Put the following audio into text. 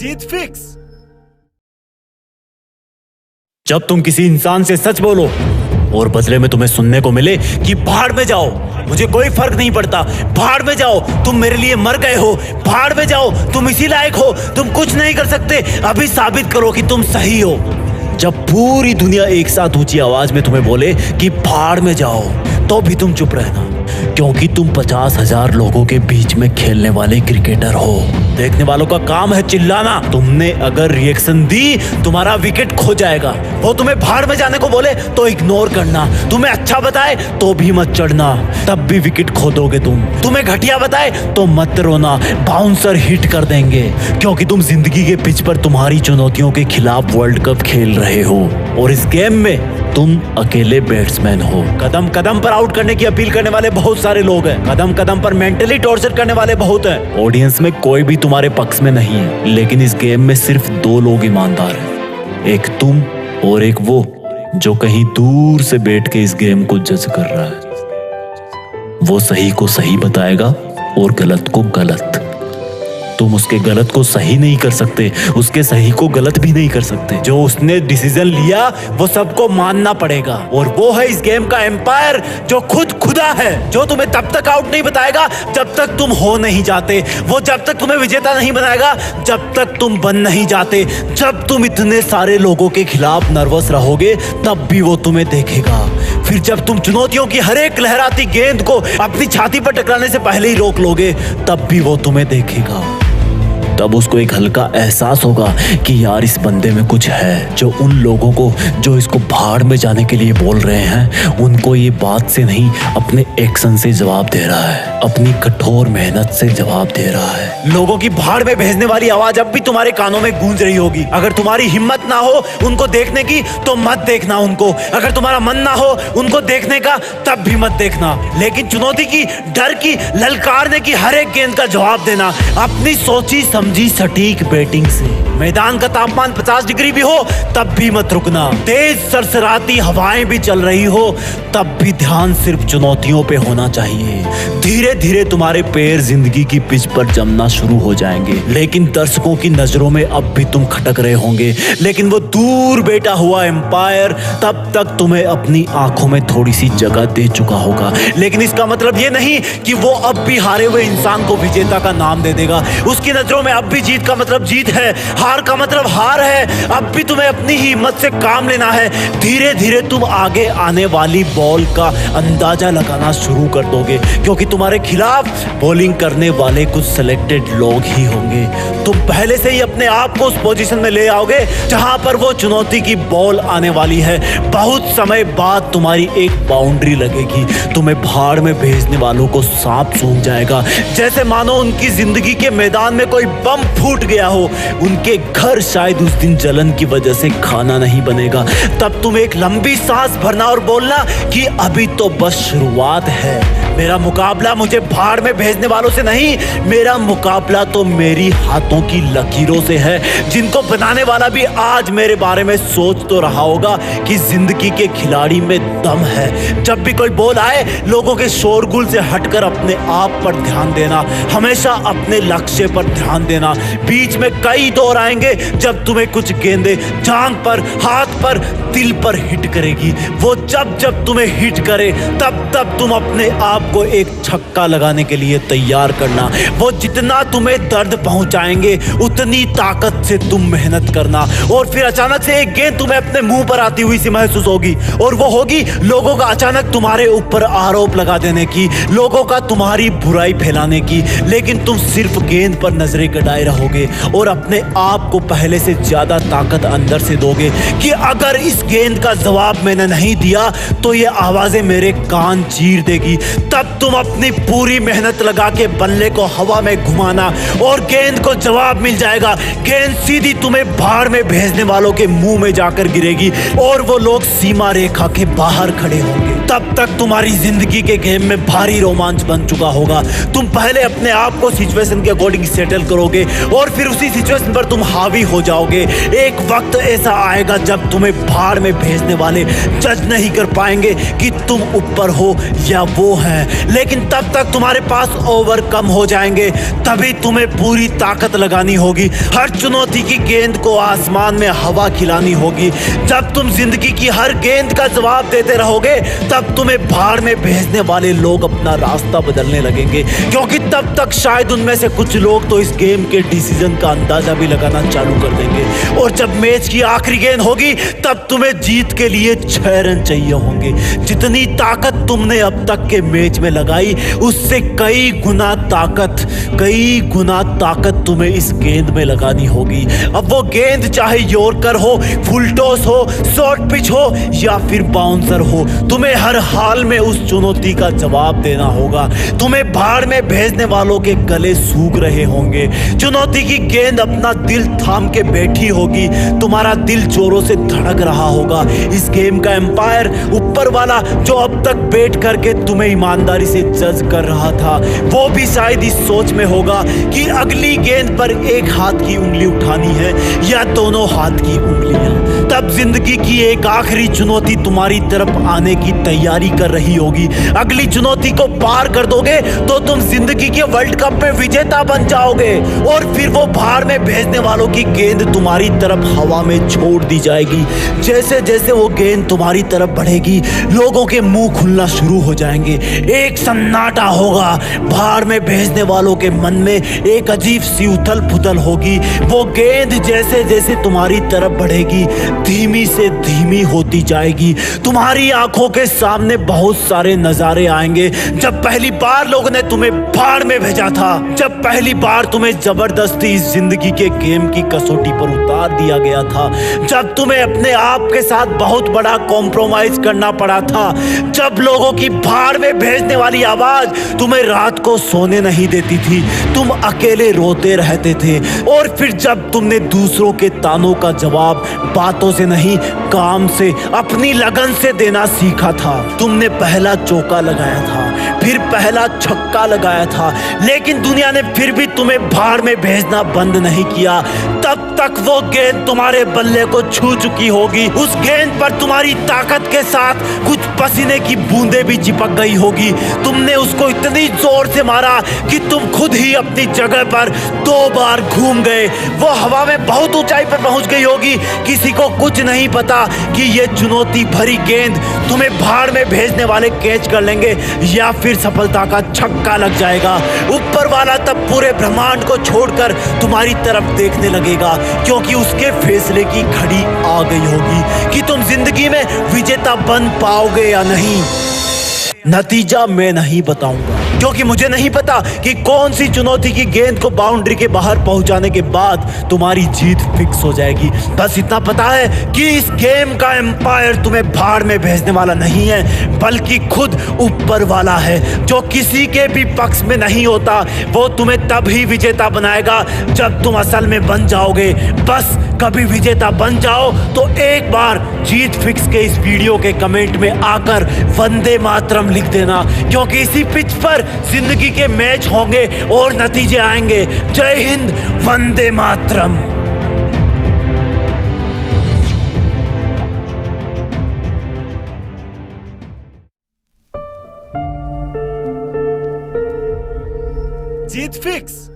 जीत fix. जब तुम किसी इंसान से सच बोलो और बदले में तुम्हें सुनने को मिले कि भाड़ में जाओ, मुझे कोई फर्क नहीं पड़ता, भाड़ में जाओ, तुम मेरे लिए मर गए हो, भाड़ में जाओ, तुम इसी लायक हो, तुम कुछ नहीं कर सकते, अभी साबित करो कि तुम सही हो। जब पूरी दुनिया एक साथ ऊंची आवाज में तुम्हें बोले कि भाड़ में जाओ, तो भी तुम चुप रहना, क्योंकि तुम 50,000 लोगों के बीच में खेलने वाले क्रिकेटर हो। देखने वालों का काम है चिल्लाना। तुमने अगर रिएक्शन दी, तुम्हारा विकेट खो जाएगा। वो तुम्हें भाड़ में जाने को बोले तो इग्नोर करना, तुम्हें अच्छा बताए तो भी मत चढ़ना, तब भी विकेट खो दोगे तुम। तुम्हें घटिया बताए तो मत रोना, बाउंसर हिट कर देंगे, क्योंकि तुम जिंदगी के पिच पर तुम्हारी चुनौतियों के खिलाफ वर्ल्ड कप खेल रहे हो और इस गेम में तुम अकेले बैट्समैन हो। कदम कदम पर आउट करने की अपील करने वाले बहुत सारे लोग हैं, कदम कदम पर मेंटली टॉर्चर करने वाले बहुत हैं। ऑडियंस में कोई भी तुम्हारे पक्ष में नहीं है, लेकिन इस गेम में सिर्फ 2 लोग ईमानदार हैं, एक तुम और एक वो जो कहीं दूर से बैठ के इस गेम को जज कर रहा है। वो सही को सही बताएगा और गलत को गलत। तुम उसके गलत को सही नहीं कर सकते, उसके सही को गलत भी नहीं कर सकते। जो उसने डिसीजन लिया वो सबको मानना पड़ेगा, और वो है इस गेम का एम्पायर जो खुद खुदा है, जो तुम्हें तब तक आउट नहीं बताएगा जब तक तुम हो नहीं जाते, वो जब तक तुम्हें विजेता नहीं बनाएगा जब तक तुम बन नहीं जाते। जब तुम इतने सारे लोगों के खिलाफ नर्वस रहोगे तब भी वो तुम्हें देखेगा। फिर जब तुम चुनौतियों की हर एक लहराती गेंद को अपनी छाती पर टकराने से पहले ही रोक लोगे तब भी वो तुम्हें देखेगा। तब उसको एक हल्का एहसास होगा कि यार इस बंदे में कुछ है। जो उन लोगों को जो इसको भाड़ में जाने के लिए बोल रहे हैं, उनको ये बात से नहीं अपने एक्शन से जवाब दे रहा है, अपनी कठोर मेहनत से जवाब दे रहा है। लोगों की भाड़ में भेजने वाली आवाज अब भी तुम्हारे कानों में गूंज रही होगी। अगर तुम्हारी हिम्मत ना हो उनको देखने की तो मत देखना उनको, अगर तुम्हारा मन ना हो उनको देखने का तब भी मत देखना, लेकिन चुनौती की, डर की, ललकारने की हर एक गेंद का जवाब देना अपनी सोची समझी सटीक बैटिंग से। मैदान का तापमान 50 डिग्री भी हो तब भी मत रुकना, तेज सरसराती हवाएं भी चल रही हो तब भी ध्यान सिर्फ चुनौतियों पे होना चाहिए। धीरे धीरे तुम्हारे पैर जिंदगी की पिच पर जमना शुरू हो जाएंगे, लेकिन दर्शकों की नजरों में अब भी तुम खटक रहे होंगे। लेकिन वो दूर बैठा हुआ एम्पायर तब तक तुम्हें अपनी आंखों में थोड़ी सी जगह दे चुका होगा, लेकिन इसका मतलब ये नहीं कि वो अब भी हारे हुए इंसान को विजेता का नाम दे देगा। उसकी नजरों में अब भी जीत का मतलब जीत है, हार का मतलब हार है। अब भी तुम्हें अपनी ही हिम्मत से काम लेना है। धीरे धीरे तुम आगे आने वाली बॉल का अंदाजा लगाना शुरू कर दोगे, क्योंकि तुम्हारे खिलाफ बॉलिंग करने वाले कुछ सिलेक्टेड लोग ही होंगे। तुम पहले से ही अपने आप को उस पोजीशन में ले आओगे जहां पर वो चुनौती की बॉल आने वाली है। बहुत समय बाद तुम्हारी एक बाउंड्री लगेगी, तुम्हें भाड़ में भेजने वालों को सांप सूंघ जाएगा, जैसे मानो उनकी जिंदगी के मैदान में कोई बम फूट गया हो। उनके घर शायद उस दिन जलन की वजह से खाना नहीं बनेगा। तब तुम एक लंबी सांस भरना और बोलना कि अभी तो बस शुरुआत है। मेरा मुकाबला मुझे भाड़ में भेजने वालों से नहीं, मेरा मुकाबला तो मेरी हाथों की लकीरों से है, जिनको बनाने वाला भी आज मेरे बारे में सोच तो रहा होगा कि जिंदगी के खिलाड़ी में दम है। जब भी कोई बॉल आए, लोगों के शोरगुल से हटकर अपने आप पर ध्यान देना, हमेशा अपने लक्ष्य पर ध्यान देना। बीच में कई दौर आएंगे जब तुम्हें कुछ गेंदें जांघ पर, हाथ पर, दिल पर हिट करेगी। वो जब जब तुम्हें हिट करे तब तब तुम अपने आप को एक छक्का लगाने के लिए तैयार करना। वो जितना तुम्हें दर्द पहुंचाएंगे उतनी ताकत से तुम मेहनत करना, और फिर अचानक से एक गेंद तुम्हें अपने मुंह पर आती हुई सी महसूस होगी, और वो होगी लोगों का अचानक तुम्हारे ऊपर आरोप लगा देने की, लोगों का तुम्हारी बुराई फैलाने की। लेकिन तुम सिर्फ गेंद पर नजरें गड़ाए रहोगे और अपने आप को पहले से ज्यादा ताकत अंदर से दोगे कि अगर इस गेंद का जवाब मैंने नहीं दिया तो ये आवाजें मेरे कान चीर देगी। तब तुम अपनी पूरी मेहनत लगा के बल्ले को हवा में घुमाना और गेंद को जवाब मिल जाएगा। गेंद सीधी तुम्हें भाड़ में भेजने वालों के मुंह में जाकर गिरेगी और वो लोग सीमा रेखा के बाहर खड़े होंगे। तब तक तुम्हारी जिंदगी के गेम में भारी रोमांच बन चुका होगा। तुम पहले अपने आप को सिचुएशन के अकॉर्डिंग सेटल करोगे और फिर उसी सिचुएशन पर तुम हावी हो जाओगे। एक वक्त ऐसा आएगा जब तुम्हें भाड़ में भेजने वाले जज नहीं कर पाएंगे कि तुम ऊपर हो या वो है, लेकिन तब तक तुम्हारे पास ओवरकम हो जाएंगे। तभी तुम्हें पूरी ताकत लगानी होगी, हर चुनौती की गेंद को आसमान में हवा खिलानी होगी। जब तुम जिंदगी की हर गेंद का जवाब देते रहोगे तब तुम्हें भाड़ में भेजने वाले लोग अपना रास्ता बदलने लगेंगे, क्योंकि तब तक शायद उनमें से कुछ लोग तो इस गेम के डिसीजन का अंदाजा भी लगाना चालू कर देंगे। और जब मैच की आखिरी गेंद होगी तब तुम्हें जीत के लिए 6 रन चाहिए होंगे। जितनी ताकत तुमने अब तक के मैच में लगाई उससे कई गुना ताकत तुम्हें इस गेंद में लगानी होगी। अब वो गेंद चाहे यॉर्कर हो, फुल टॉस हो, शॉर्ट पिच हो या फिर बाउंसर हो, तुम्हें हर हाल में उस चुनौती का जवाब देना होगा। तुम्हें भाड़ में भेजने वालों के गले सूख रहे होंगे। चुनौती की गेंद अपना दिल थाम के बैठी होगी, तुम्हारा दिल जोरों से धड़क रहा होगा। इस गेम का एम्पायर ऊपर वाला जो अब तक बैठ करके तुम्हें ईमानदारी से जज कर रहा था, वो भी शायद इस सोच में होगा कि अगली गेंद पर एक हाथ की उंगली उठानी है या दोनों हाथ की उंगलियां। तब जिंदगी की एक आखिरी चुनौती तुम्हारी तरफ आने की तैयारी कर रही होगी। अगली चुनौती को पार कर दोगे तो तुम जिंदगी के वर्ल्ड कप में विजेता बन जाओगे और फिर वो भाड़ में भेजने वालों की गेंद तुम्हारी तरफ हवा में छोड़ दी जाएगी। जैसे जैसे वो गेंद तुम्हारी तरफ बढ़ेगी लोगों के मुंह खुलना शुरू हो जाएंगे, एक सन्नाटा होगा। भाड़ में भेजने वालों के मन में एक अजीब सी उथल पुथल होगी। वो गेंद जैसे जैसे तुम्हारी तरफ बढ़ेगी धीमी से धीमी होती जाएगी। तुम्हारी आंखों के सामने बहुत सारे नजारे आएंगे। जब पहली बार लोगों ने तुम्हें भाड़ में भेजा था, जब पहली बार तुम्हें जबरदस्ती इस जिंदगी के गेम की कसौटी पर उतार दिया गया था, जब तुम्हें अपने आप के साथ बहुत बड़ा कॉम्प्रोमाइज करना पड़ा था, जब लोगों की भाड़ में भेजने वाली आवाज तुम्हें रात को सोने नहीं देती थी, तुम अकेले रोते रहते थे। और फिर जब तुमने दूसरों के तानों का जवाब बातों से नहीं काम से, अपनी लगन से देना सीखा था। तुमने पहला चौका लगाया था, फिर पहला छक्का लगाया था, लेकिन दुनिया ने फिर भी तुम्हें भाड़ में भेजना बंद नहीं किया। तब तक वो गेंद तुम्हारे बल्ले को छू चुकी होगी। उस गेंद पर तुम्हारी ताकत के साथ कुछ पसीने की बूंदें भी चिपक गई होगी। तुमने उसको इतनी जोर से मारा कि तुम खुद ही अपनी जगह पर 2 बार घूम गए। वो हवा में बहुत ऊंचाई पर पहुंच गई होगी। किसी को कुछ नहीं पता कि ये चुनौती भरी गेंद तुम्हें भाड़ में भेजने वाले कैच कर लेंगे या फिर सफलता का छक्का लग जाएगा। ऊपर वाला तब पूरे ब्रह्मांड को छोड़कर तुम्हारी तरफ देखने लगेगा, क्योंकि उसके फैसले की घड़ी आ गई होगी कि तुम जिंदगी में विजेता बन पाओगे या नहीं। नतीजा मैं नहीं बताऊंगा, क्योंकि मुझे नहीं पता कि कौन सी चुनौती की गेंद को बाउंड्री के बाहर पहुंचाने के बाद तुम्हारी जीत फिक्स हो जाएगी। बस इतना पता है कि इस गेम का एम्पायर तुम्हें भाड़ में भेजने वाला नहीं है, बल्कि खुद ऊपर वाला है, जो किसी के भी पक्ष में नहीं होता। वो तुम्हें तभी विजेता बनाएगा जब तुम असल में बन जाओगे। बस कभी विजेता बन जाओ तो एक बार जीत फिक्स के इस वीडियो के कमेंट में आकर वंदे मातरम लिख देना, क्योंकि इसी पिच पर जिंदगी के मैच होंगे और नतीजे आएंगे। जय हिंद, वंदे मातरम। जीत फिक्स।